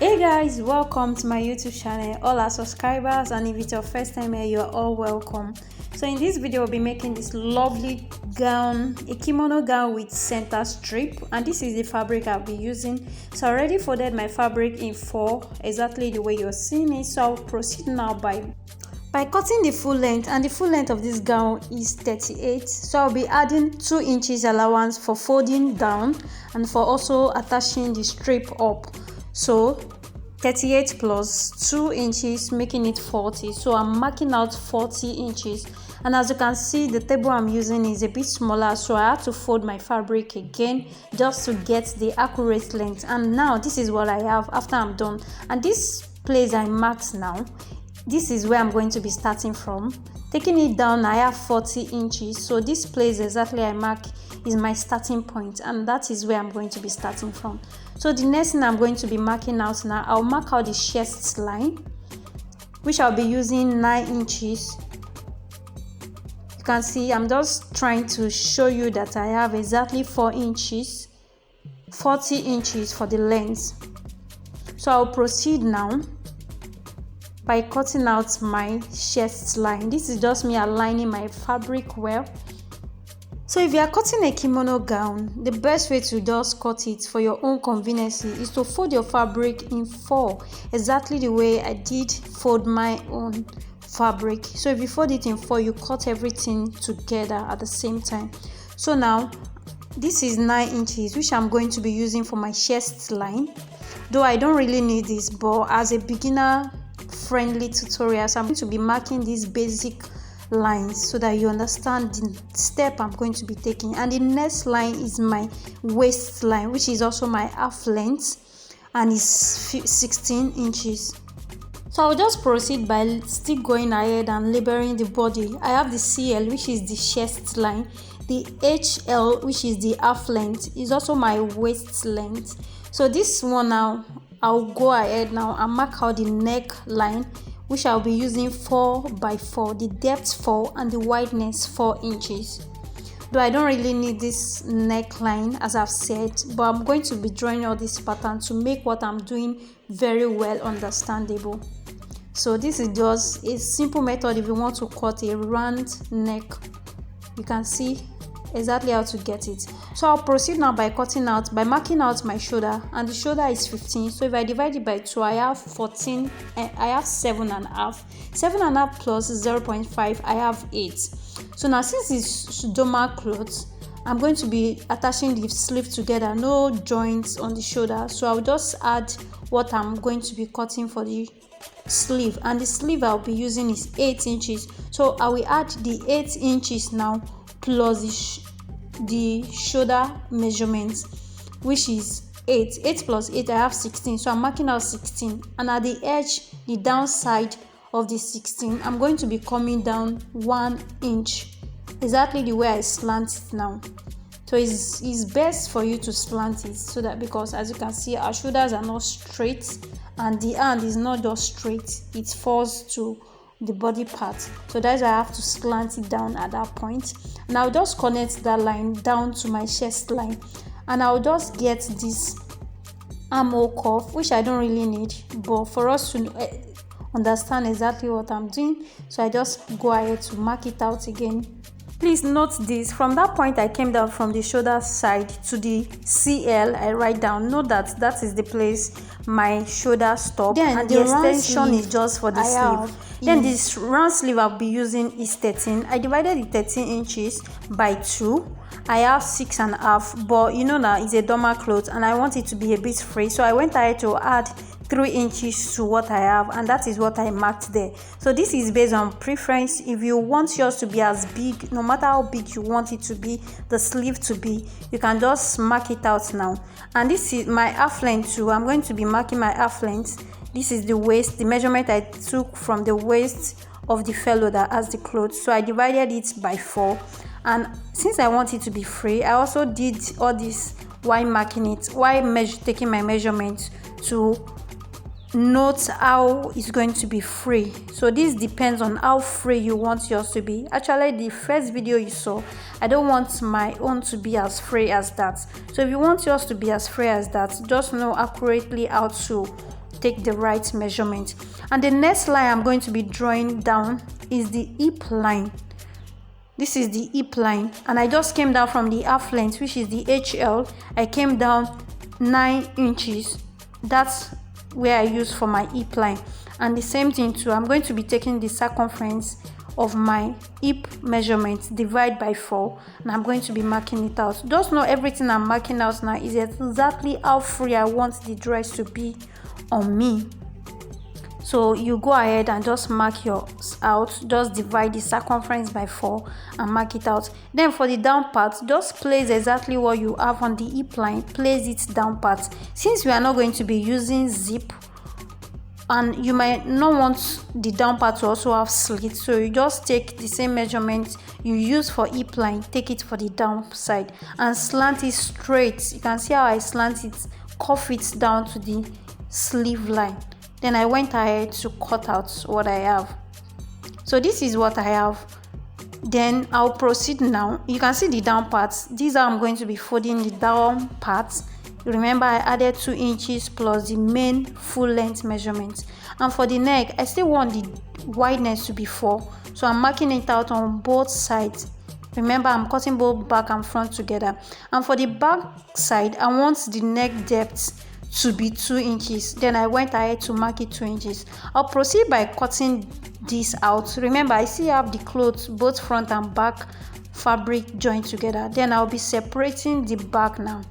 Hey guys, welcome to my YouTube channel. All our subscribers, and if it's your first time here, you are all welcome. So in this video, we'll be making this lovely gown, a kimono gown with center strip, and this is the fabric I'll be using. So I already folded my fabric in 4, exactly the way you're seeing it. So I'll proceed now by cutting the full length, and the full length of this gown is 38. So I'll be adding 2 inches allowance for folding down and for also attaching the strip up. So 38 plus 2 inches, making it 40. So I'm marking out 40 inches, and as you can see, the table I'm using is a bit smaller, so I had to fold my fabric again just to get the accurate length. And now this is what I have after I'm done, and this place I marked now, this is where I'm going to be starting from. Taking it down, I have 40 inches, so this place exactly I mark is my starting point, and that is where I'm going to be starting from. So the next thing I'm going to be marking out now, I'll mark out the chest line, which I'll be using 9 inches. You can see I'm just trying to show you that I have exactly 4 inches, 40 inches for the length. So I'll proceed now by cutting out my chest line. This is just me aligning my fabric well. So if you are cutting a kimono gown, the best way to just cut it for your own convenience is to fold your fabric in 4, exactly the way I did fold my own fabric. So if you fold it in 4, you cut everything together at the same time. So now this is 9 inches, which I'm going to be using for my chest line, though I don't really need this, but as a beginner friendly tutorial, so I'm going to be marking these basic lines so that you understand the step I'm going to be taking. And the next line is my waist line, which is also my half length, and is 16 inches. So I'll just proceed by still going ahead and labeling the body. I have the CL, which is the chest line. The HL, which is the half length, is also my waist length. So this one now, I'll go ahead now and mark out the neck line, which I'll be using 4 by 4, the depth 4 and the wideness 4 inches. Though I don't really need this neckline, as I've said, but I'm going to be drawing all this pattern to make what I'm doing very well understandable. So this is just a simple method if you want to cut a round neck. You can see exactly how to get it. So I'll proceed now by marking out my shoulder, and the shoulder is 15. So if I divide it by 2, I have 14, and I have 7.5. 7.5 plus 0.5, I have 8. So now, since it's Dolman clothes, I'm going to be attaching the sleeve together, no joints on the shoulder. So I'll just add what I'm going to be cutting for the sleeve, and the sleeve I'll be using is 8 inches. So I will add the 8 inches now plus the shoulder measurement, which is 8 plus 8, I have 16. So I'm marking out 16, and at the edge, the downside of the 16, I'm going to be coming down 1 inch, exactly the way I slant it now. So it's best for you to slant it, so that, because as you can see, our shoulders are not straight and the hand is not just straight, it falls to the body part. So that's why I have to slant it down at that point. And I'll just connect that line down to my chest line, and I'll just get this armhole cuff, which I don't really need, but for us to understand exactly what I'm doing, so I just go ahead to mark it out again. Please note this, from that point I came down from the shoulder side to the CL, I write down, note that that is the place my shoulder stop, then and the extension is just for the sleeve. Then this round sleeve I'll be using is 13. I divided the 13 inches by 2. I have 6.5, but you know now it's a Dolman cloth and I want it to be a bit free, so I went ahead to add 3 inches to what I have, and that is what I marked there. So this is based on preference. If you want yours to be as big, no matter how big you want it to be, the sleeve to be, you can just mark it out now. And this is my half length too. I'm going to be marking my half length. This is the waist, the measurement I took from the waist of the fellow that has the clothes. So I divided it by 4, and since I want it to be free, I also did all this while marking it, while taking my measurement to note how it's going to be free. So this depends on how free you want yours to be. Actually, the first video you saw, I don't want my own to be as free as that. So if you want yours to be as free as that, just know accurately how to take the right measurement. And the next line I'm going to be drawing down is the hip line. This is the hip line, and I just came down from the half length, which is the HL. I came down 9 inches. That's where I use for my hip line. And the same thing too, I'm going to be taking the circumference of my hip measurement, divide by 4, and I'm going to be marking it out. Just know everything I'm marking out now is exactly how free I want the dress to be on me. So you go ahead and just mark yours out. Just divide the circumference by 4 and mark it out. Then for the down part, just place exactly what you have on the hip line, place it down part. Since we are not going to be using zip, and you might not want the down part to also have slits, so you just take the same measurement you use for hip line, take it for the down side and slant it straight. You can see how I slant it, cuff it down to the sleeve line. Then I went ahead to cut out what I have. So this is what I have. Then I'll proceed now. You can see the down parts. These are I'm going to be folding the down parts. Remember, I added 2 inches plus the main full length measurement. And for the neck, I still want the wideness to be 4, so I'm marking it out on both sides. Remember, I'm cutting both back and front together. And for the back side, I want the neck depth to be 2 inches. Then I went ahead to mark it 2 inches. I'll proceed by cutting this out. Remember, I still have the clothes, both front and back fabric joined together. Then I'll be separating the back now.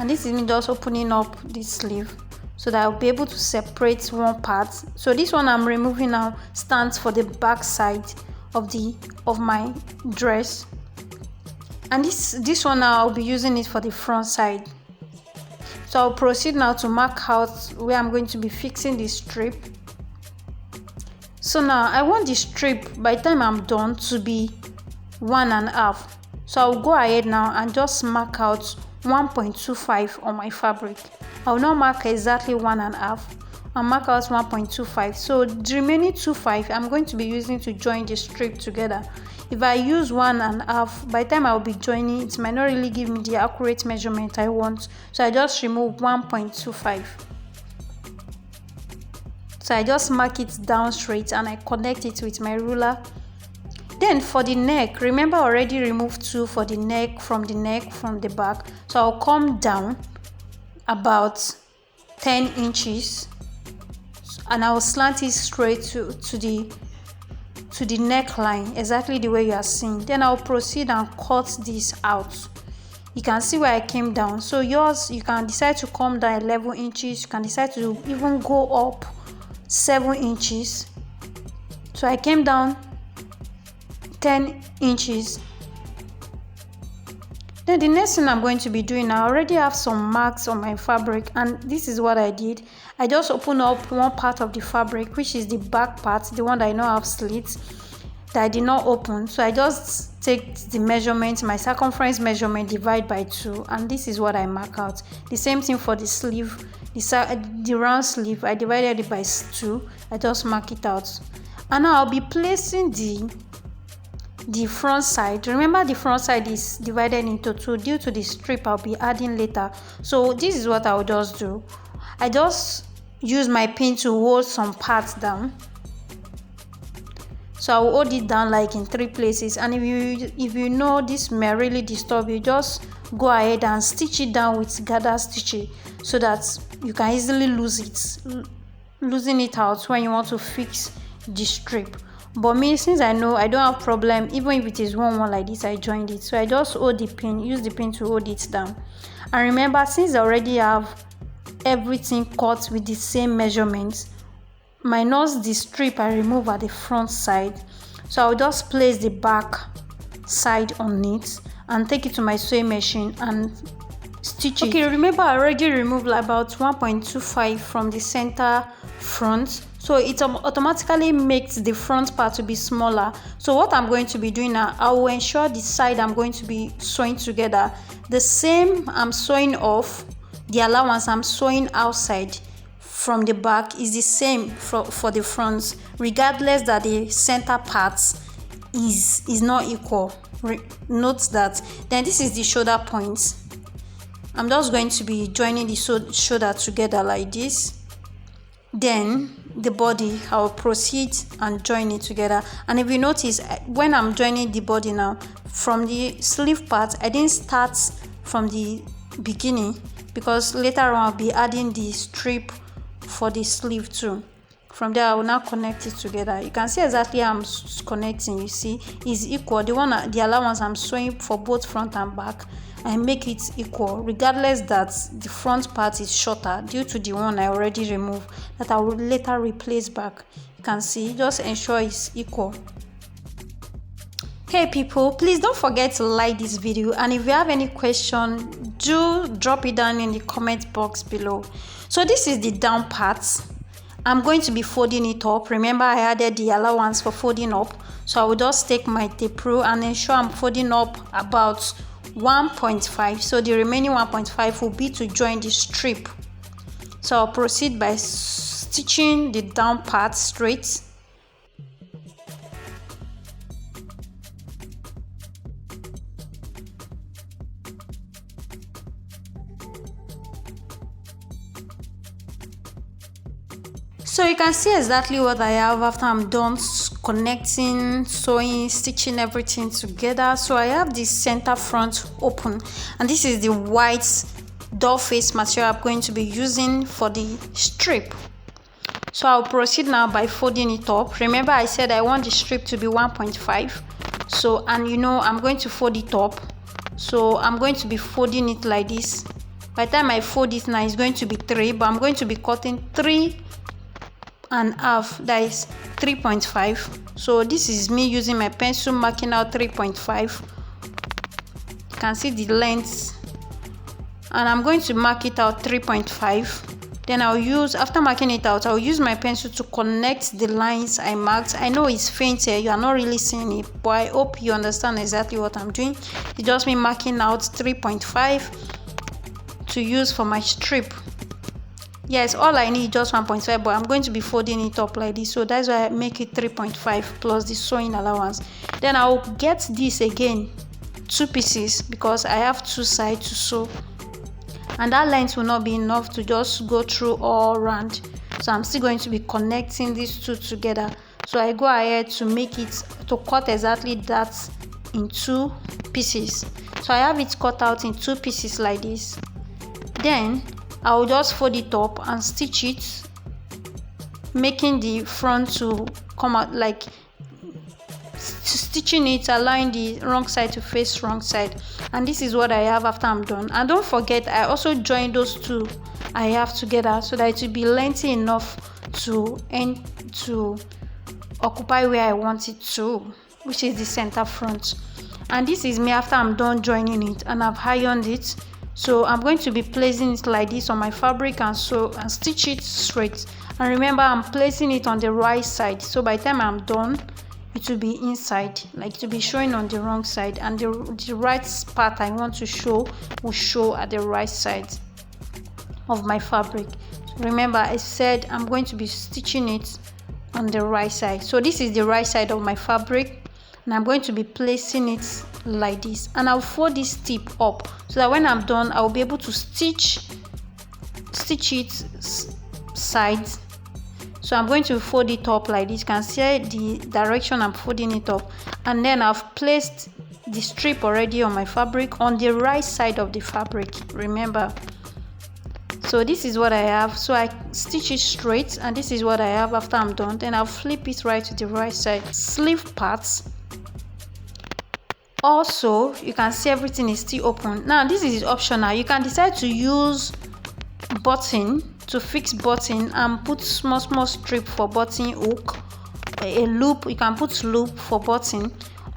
And this is me just opening up this sleeve so that I'll be able to separate one part. So this one I'm removing now stands for the back side of my dress, and this one now I'll be using it for the front side. So I'll proceed now to mark out where I'm going to be fixing the strip. So now I want the strip, by the time I'm done, to be 1.5. So I'll go ahead now and just mark out 1.25 on my fabric. I'll not mark exactly 1.5. I'll mark out 1.25. So the remaining 2.5 I'm going to be using to join the strip together. If I use 1.5, by the time I'll be joining, it might not really give me the accurate measurement I want. So I just remove 1.25. So I just mark it down straight and I connect it with my ruler. Then for the neck, remember I already removed 2 for the neck from the back. So I'll come down about 10 inches and I'll slant it straight to the neckline, exactly the way you are seeing. Then I'll proceed and cut this out. You can see where I came down. So yours, you can decide to come down 11 inches. You can decide to even go up 7 inches. So I came down 10 inches. Then the next thing I'm going to be doing, I already have some marks on my fabric, and this is what I did. I just opened up one part of the fabric, which is the back part, the one that I know have slits that I did not open. So I just take the measurement, my circumference measurement, divide by 2, and this is what I mark out. The same thing for the sleeve, the round sleeve, I divided it by 2. I just mark it out. And now I'll be placing the front side. Remember, the front side is divided into 2 due to the strip I'll be adding later. So this is what I'll just do. I just use my pin to hold some parts down. So I'll hold it down like in 3 places, and if you know this may really disturb you, just go ahead and stitch it down with gather stitching so that you can easily loosen it out when you want to fix the strip. But me, since I know I don't have problem, even if it is one like this, I joined it. So I just hold the pin, use the pin to hold it down. And remember, since I already have everything cut with the same measurements, minus the strip I remove at the front side, so I'll just place the back side on it and take it to my sewing machine and stitch it. Okay, remember I already removed about 1.25 from the center front, so it automatically makes the front part to be smaller. So what I'm going to be doing now, I will ensure the side I'm going to be sewing together, the same I'm sewing off, the allowance I'm sewing outside from the back is the same for the front, regardless that the center part is not equal. Note that. Then this is the shoulder point, I'm just going to be joining the shoulder together like this. Then the body, I'll proceed and join it together. And if you notice, when I'm joining the body now, from the sleeve part, I didn't start from the beginning, because later on I'll be adding the strip for the sleeve too. From there I will now connect it together. You can see exactly how I'm connecting. You see, it's equal. The allowance I'm sewing for both front and back, I make it equal, regardless that the front part is shorter due to the one I already removed that I will later replace back. You can see, just ensure it's equal. Hey people, please don't forget to like this video, and if you have any question, do drop it down in the comment box below. So this is the down part. I'm going to be folding it up. Remember, I added the allowance for folding up, so I will just take my tape rule and ensure I'm folding up about 1.5. so the remaining 1.5 will be to join the strip. So I'll proceed by stitching the down part straight. So you can see exactly what I have after I'm done connecting, sewing, stitching everything together. So I have the center front open, and this is the white doll face material I'm going to be using for the strip. So I'll proceed now by folding it up. Remember, I said I want the strip to be 1.5. So, and you know, I'm going to fold it up. So I'm going to be folding it like this. By the time I fold it now, it's going to be 3, but I'm going to be cutting 3 and half, that is 3.5. so this is me using my pencil marking out 3.5. You can see the length, and I'm going to mark it out 3.5. then I'll use, after marking it out, I'll use my pencil to connect the lines I marked. I know it's faint here, you are not really seeing it, but I hope you understand exactly what I'm doing. It's just me marking out 3.5 to use for my strip. Yes, all I need is just 1.5, but I'm going to be folding it up like this, so that's why I make it 3.5 plus the sewing allowance. Then I'll get this again 2 pieces, because I have 2 sides to sew, and that length will not be enough to just go through all round, so I'm still going to be connecting these 2 together. So I go ahead to make it, to cut exactly that in 2 pieces. So I have it cut out in 2 pieces like this. Then I will just fold it up and stitch it, making the front to come out, like stitching it, allowing the wrong side to face wrong side. And this is what I have after I'm done. And don't forget, I also join those 2 I have together so that it will be lengthy enough to occupy where I want it to, which is the center front. And this is me after I'm done joining it and I've ironed it. So I'm going to be placing it like this on my fabric and sew and stitch it straight. And remember, I'm placing it on the right side, so by the time I'm done, it will be inside, like it will be showing on the wrong side, and the right part I want to show will show at the right side of my fabric. Remember, I said I'm going to be stitching it on the right side. So this is the right side of my fabric, and I'm going to be placing it like this, and I'll fold this tip up so that when I'm done, I'll be able to stitch it sides. So I'm going to fold it up like this. You can see the direction I'm folding it up, and then I've placed the strip already on my fabric on the right side of the fabric, remember. So this is what I have. So I stitch it straight, and this is what I have after I'm done. Then I'll flip it right to the right side. Sleeve parts, also you can see everything is still open. Now this is optional. You can decide to use button to fix button and put small strip for button hook, a loop. You can put loop for button,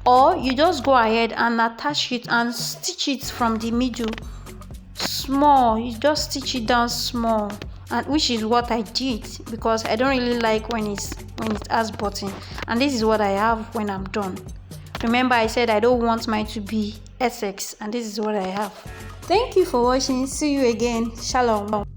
or you just go ahead and attach it and stitch it from the middle small. You just stitch it down small, and which is what I did, because I don't really like when it has button. And this is what I have when I'm done. Remember, I said I don't want mine to be Essex, and this is what I have. Thank you for watching. See you again. Shalom.